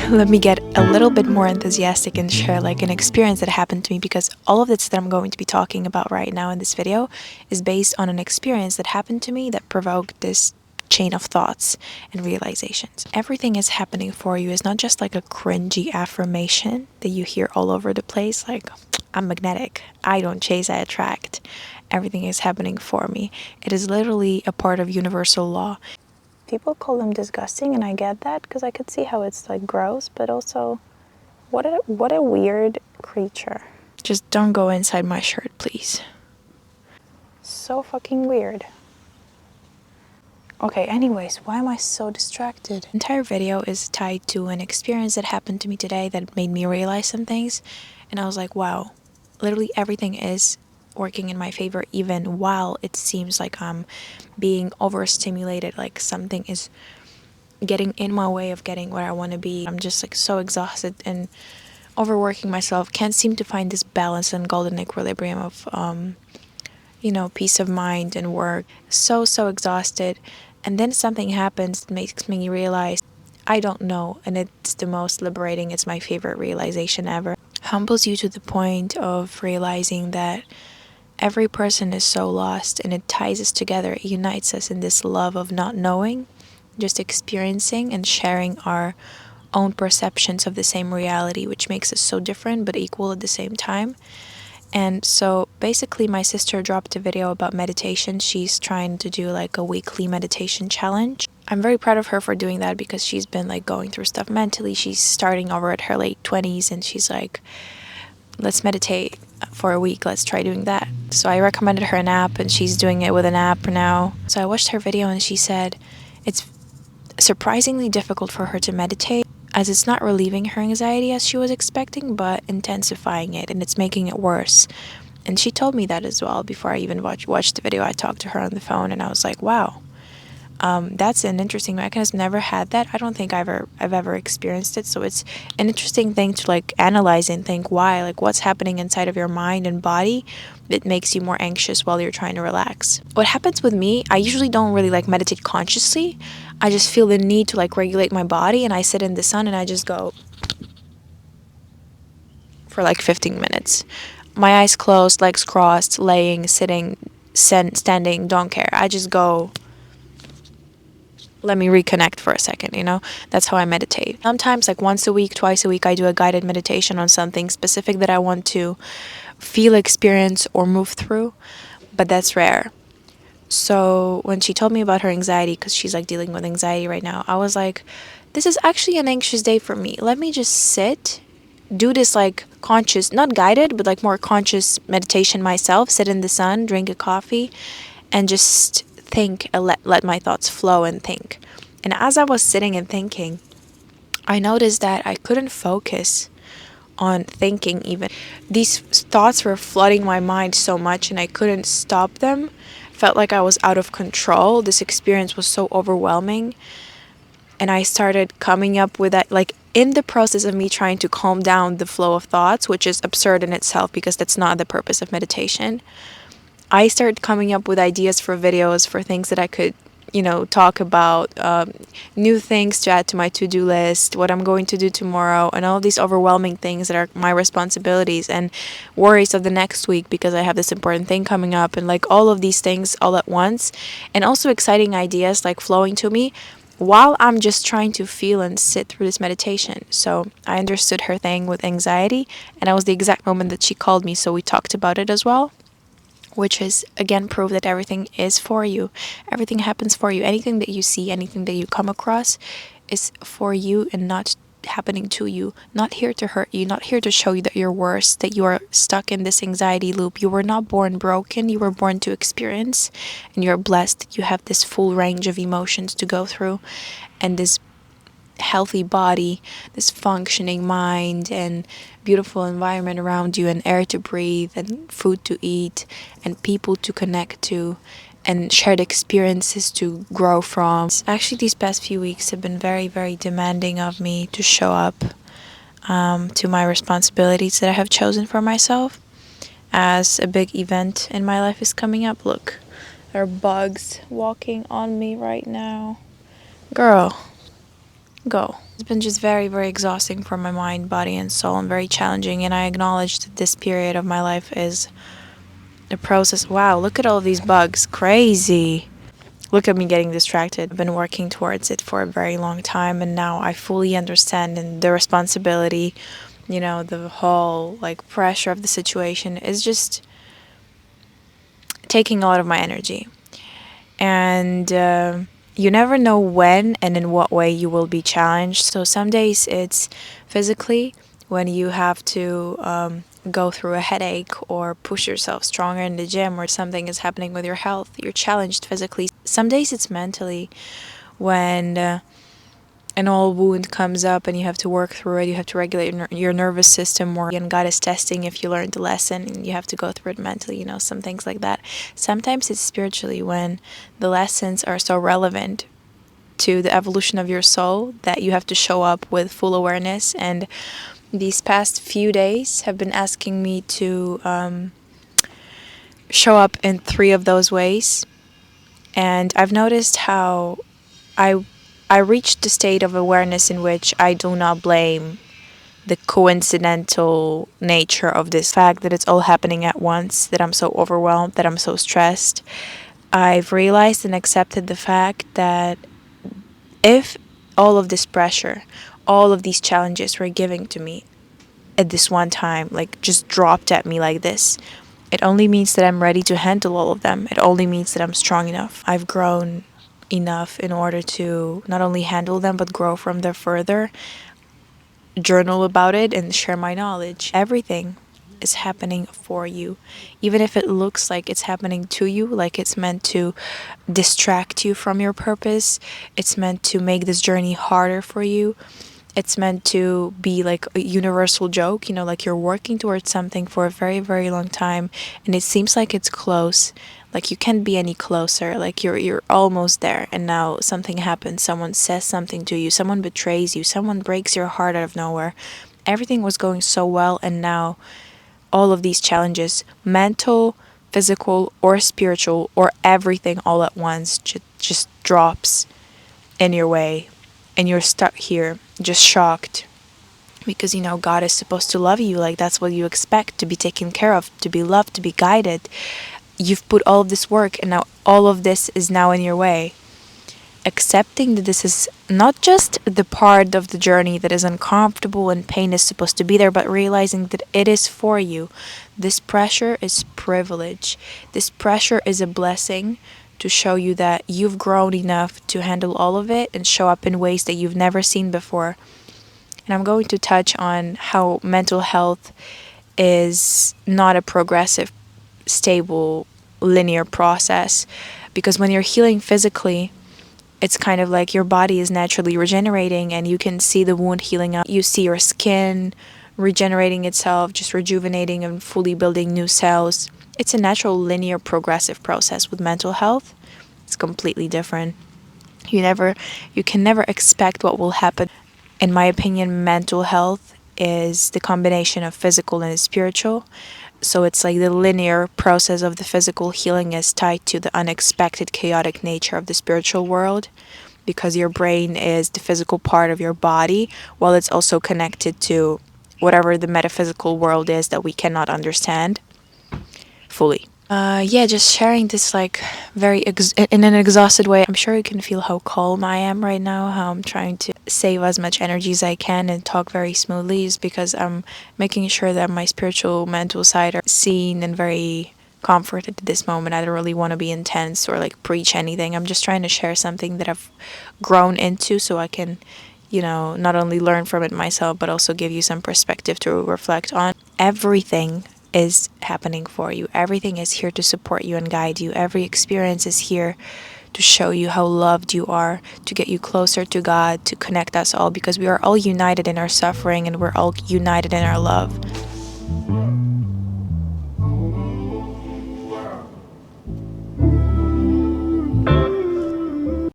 Let me get a little bit more enthusiastic and share like an experience that happened to me, because all of this that I'm going to be talking about right now in this video is based on an experience that happened to me that provoked this chain of thoughts and realizations. Everything is happening for you is not just like a cringy affirmation that you hear all over the place, like I'm magnetic, I don't chase, I attract. Everything is happening for me. It is literally a part of universal law. People call them disgusting, and I get that because I could see how it's like gross, but also what a weird creature. Just don't go inside my shirt, please. So fucking weird. Okay, anyways, why am I so distracted? The entire video is tied to an experience that happened to me today that made me realize some things, and I was like, wow, literally everything is working in my favor, even while it seems like I'm being overstimulated, like something is getting in my way of getting where I want to be. I'm just like so exhausted and overworking myself. Can't seem to find this balance and golden equilibrium of peace of mind and work. So exhausted. And then something happens that makes me realize I don't know, and it's the most liberating. It's my favorite realization ever. Humbles you to the point of realizing that every person is so lost, and it ties us together. It unites us in this love of not knowing, just experiencing and sharing our own perceptions of the same reality, which makes us so different but equal at the same time. And so basically my sister dropped a video about meditation. She's trying to do like a weekly meditation challenge. I'm very proud of her for doing that because she's been like going through stuff mentally. She's starting over at her late 20s, and she's like, let's meditate for a week, let's try doing that. So I recommended her an app, and she's doing it with an app now. So I watched her video, and she said it's surprisingly difficult for her to meditate, as it's not relieving her anxiety as she was expecting, but intensifying it, and it's making it worse. And she told me that as well before I even watched the video. I talked to her on the phone, and I was like, wow, that's an interesting mechanism. Never had that. I don't think I've ever experienced it. So it's an interesting thing to like analyze and think why, like what's happening inside of your mind and body that makes you more anxious while you're trying to relax. What happens with me, I usually don't really like meditate consciously. I just feel the need to like regulate my body, and I sit in the sun and I just go for like 15 minutes. My eyes closed, legs crossed, laying, sitting, standing, don't care. I just go, let me reconnect for a second, That's how I meditate. Sometimes, like once a week, twice a week, I do a guided meditation on something specific that I want to feel, experience, or move through, but that's rare. So when she told me about her anxiety, because she's like dealing with anxiety right now, I was like, this is actually an anxious day for me. Let me just sit, do this like conscious, not guided, but like more conscious meditation myself, sit in the sun, drink a coffee, and just think and let my thoughts flow and think. And as I was sitting and thinking, I noticed that I couldn't focus on thinking even. These thoughts were flooding my mind so much, and I couldn't stop them. Felt like I was out of control. This experience was so overwhelming. And I started coming up with that, like in the process of me trying to calm down the flow of thoughts, which is absurd in itself because that's not the purpose of meditation. I started coming up with ideas for videos, for things that I could, talk about, new things to add to my to-do list, what I'm going to do tomorrow, and all these overwhelming things that are my responsibilities and worries of the next week because I have this important thing coming up, and like all of these things all at once, and also exciting ideas like flowing to me while I'm just trying to feel and sit through this meditation. So I understood her thing with anxiety, and that was the exact moment that she called me, so we talked about it as well, which is again proof that everything is for you. Everything happens for you. Anything that you see, anything that you come across is for you and not happening to you. Not here to hurt you, not here to show you that you're worse, that you are stuck in this anxiety loop. You were not born broken, you were born to experience, and you're blessed that you have this full range of emotions to go through, and this healthy body, this functioning mind, and beautiful environment around you, and air to breathe, and food to eat, and people to connect to, and shared experiences to grow from. Actually, these past few weeks have been very, very demanding of me to show up to my responsibilities that I have chosen for myself, as a big event in my life is coming up. Look, there are bugs walking on me right now. Girl, go. It's been just very, very exhausting for my mind, body, and soul, and very challenging. And I acknowledge that this period of my life is a process. Wow, look at all these bugs. Crazy. Look at me getting distracted. I've been working towards it for a very long time, and now I fully understand, and the responsibility, the whole like pressure of the situation is just taking a lot of my energy. And you never know when and in what way you will be challenged. So some days it's physically, when you have to go through a headache or push yourself stronger in the gym, or something is happening with your health, you're challenged physically. Some days it's mentally, when an old wound comes up and you have to work through it. You have to regulate your nervous system more, and God is testing if you learned the lesson, and you have to go through it mentally, some things like that. Sometimes it's spiritually, when the lessons are so relevant to the evolution of your soul that you have to show up with full awareness. And these past few days have been asking me to show up in 3 of those ways. And I've noticed how I reached the state of awareness in which I do not blame the coincidental nature of this fact that it's all happening at once, that I'm so overwhelmed, that I'm so stressed. I've realized and accepted the fact that if all of this pressure, all of these challenges were giving to me at this one time, like just dropped at me like this, it only means that I'm ready to handle all of them. It only means that I'm strong enough. I've grown enough in order to not only handle them but grow from there further, journal about it, and share my knowledge. Everything is happening for you, even if it looks like it's happening to you, like it's meant to distract you from your purpose. It's meant to make this journey harder for you. It's meant to be like a universal joke, like you're working towards something for a very, very long time, and it seems like it's close, like you can't be any closer, like you're almost there, and now something happens. Someone says something to you, someone betrays you, someone breaks your heart out of nowhere. Everything was going so well, and now all of these challenges, mental, physical, or spiritual, or everything all at once, just drops in your way, and you're stuck here just shocked, because God is supposed to love you. Like, that's what you expect, to be taken care of, to be loved, to be guided. You've put all of this work, and now all of this is now in your way. Accepting that this is not just the part of the journey that is uncomfortable and pain is supposed to be there, but realizing that it is for you. This pressure is privilege. This pressure is a blessing to show you that you've grown enough to handle all of it and show up in ways that you've never seen before. And I'm going to touch on how mental health is not a progressive, stable, linear process. Because when you're healing physically, it's kind of like your body is naturally regenerating, and you can see the wound healing up. You see your skin regenerating itself, just rejuvenating and fully building new cells. It's a natural, linear, progressive process. With mental health, it's completely different. You can never expect what will happen. In my opinion, mental health is the combination of physical and spiritual. So it's like the linear process of the physical healing is tied to the unexpected, chaotic nature of the spiritual world, because your brain is the physical part of your body, while it's also connected to whatever the metaphysical world is that we cannot understand fully. Just sharing this like in an exhausted way. I'm sure you can feel how calm I am right now, how I'm trying to save as much energy as I can and talk very smoothly, is because I'm making sure that my spiritual, mental side are seen and very comforted at this moment. I don't really want to be intense or like preach anything. I'm just trying to share something that I've grown into, so I can, not only learn from it myself, but also give you some perspective to reflect on. Everything is happening for you. Everything is here to support you and guide you. Every experience is here to show you how loved you are, to get you closer to God, to connect us all, because we are all united in our suffering and we're all united in our love.